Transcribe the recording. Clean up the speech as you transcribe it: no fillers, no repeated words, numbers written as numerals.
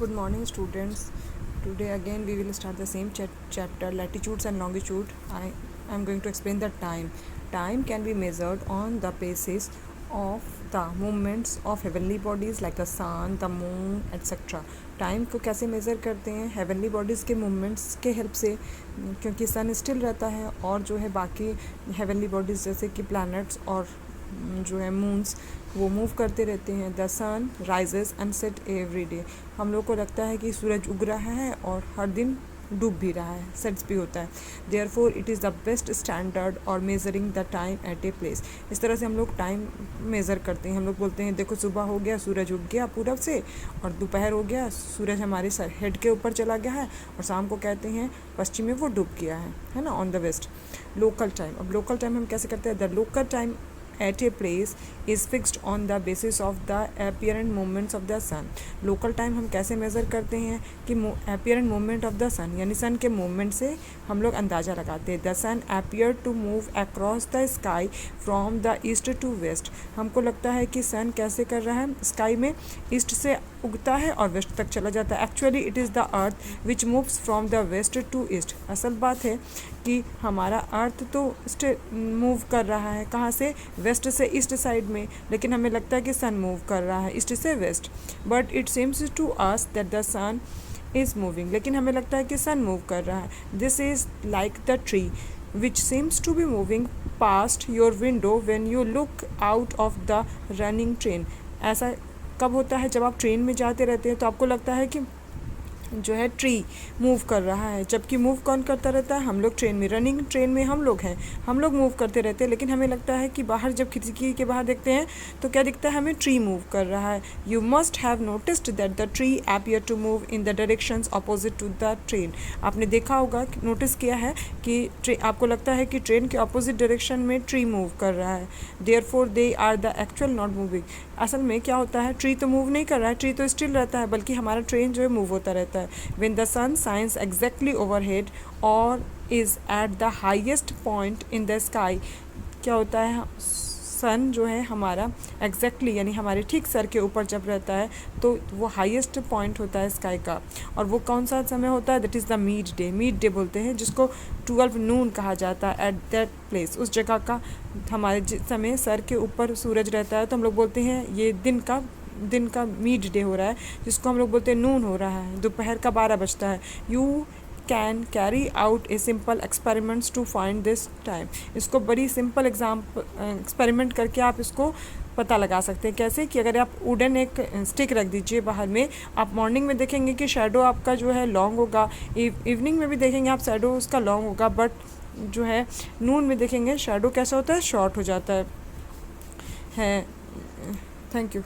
Good morning, students. Today again we will start the same chapter, latitudes and longitude. I am going to explain the time. Time can be measured on the basis of the movements of heavenly bodies like the sun, the moon, etc. Time को कैसे measure करते हैं? Heavenly bodies के movements के help से, क्योंकि सन still रहता है और जो है बाकी हेवनली बॉडीज़ जैसे कि प्लैनेट्स और जो है मून्स वो मूव करते रहते हैं. The sun rises and set every day. हम लोग को लगता है कि सूरज उग रहा है और हर दिन डूब भी रहा है, सेट्स भी होता है. Therefore it is the best standard और measuring the time at a place. इस तरह से हम लोग टाइम मेज़र करते हैं. हम लोग बोलते हैं देखो सुबह हो गया, सूरज उग गया पूरब से, और दोपहर हो गया, सूरज हमारे सर हेड के ऊपर चला गया है, और शाम को कहते हैं पश्चिम में वो डूब गया है ना, on the west. Local time. अब लोकल टाइम हम कैसे करते हैं? The local time at a place is fixed on the basis of the apparent movements of the sun. Local time हम कैसे मेज़र करते हैं कि apparent movement of the sun, यानी सन के मूवमेंट से हम लोग अंदाज़ा लगाते हैं. The sun appear to move across the sky from the east to west. हमको लगता है कि सन कैसे कर रहा है, स्काई में ईस्ट से उगता है और वेस्ट तक चला जाता है. Actually it is the earth which moves from the west to east. असल बात है कि हमारा अर्थ तो मूव कर रहा है कहाँ से? वेस्ट से ईस्ट साइड में, लेकिन हमें लगता है कि सन मूव कर रहा है ईस्ट से west. But it seems to us that the sun is moving. लेकिन हमें लगता है कि सन मूव कर रहा है. This is like the tree which seems to be moving past your window when you look out of the running train. ऐसा कब होता है? जब आप ट्रेन में जाते रहते हैं तो आपको लगता है कि जो है ट्री मूव कर रहा है, जबकि मूव कौन करता रहता है? हम लोग ट्रेन में. रनिंग ट्रेन में हम लोग हैं, हम लोग मूव करते रहते हैं, लेकिन हमें लगता है कि बाहर जब खिड़की के बाहर देखते हैं तो क्या दिखता है? हमें ट्री मूव कर रहा है. You must have noticed that the tree appear to move in the directions opposite to the train. आपने देखा होगा, नोटिस किया है कि आपको लगता है कि ट्रेन के अपोजिट डायरेक्शन में ट्री मूव कर रहा है. Therefore they are the actual not moving. असल में क्या होता है? ट्री तो मूव नहीं कर रहा है, ट्री तो स्टिल रहता है, बल्कि हमारा ट्रेन जो है मूव होता रहता है. When the sun shines exactly overhead or is at the highest point in the sky, क्या होता है? सन जो है हमारा एग्जैक्टली यानी हमारे ठीक सर के ऊपर जब रहता है तो वो हाईएस्ट पॉइंट होता है स्काई का. और वो कौन सा समय होता है? That is the mid day. Mid day बोलते हैं जिसको 12 नून कहा जाता है. एट दैट प्लेस, उस जगह का हमारे जिस समय सर के ऊपर सूरज रहता है तो हम लोग बोलते हैं ये दिन का मिड डे हो रहा है, जिसको हम लोग बोलते हैं नून हो रहा है, दोपहर का 12 बजता है. You can carry out a simple experiments to find this time. इसको बड़ी सिंपल एक्सपेरिमेंट करके आप इसको पता लगा सकते हैं. कैसे? कि अगर आप वुडन एक स्टिक रख दीजिए बाहर में, आप मॉर्निंग में देखेंगे कि शैडो आपका जो है लॉन्ग होगा, इवनिंग में भी देखेंगे आप शैडो उसका लॉन्ग होगा, बट जो है नून में देखेंगे शैडो कैसा होता है? शॉर्ट हो जाता है. Thank you.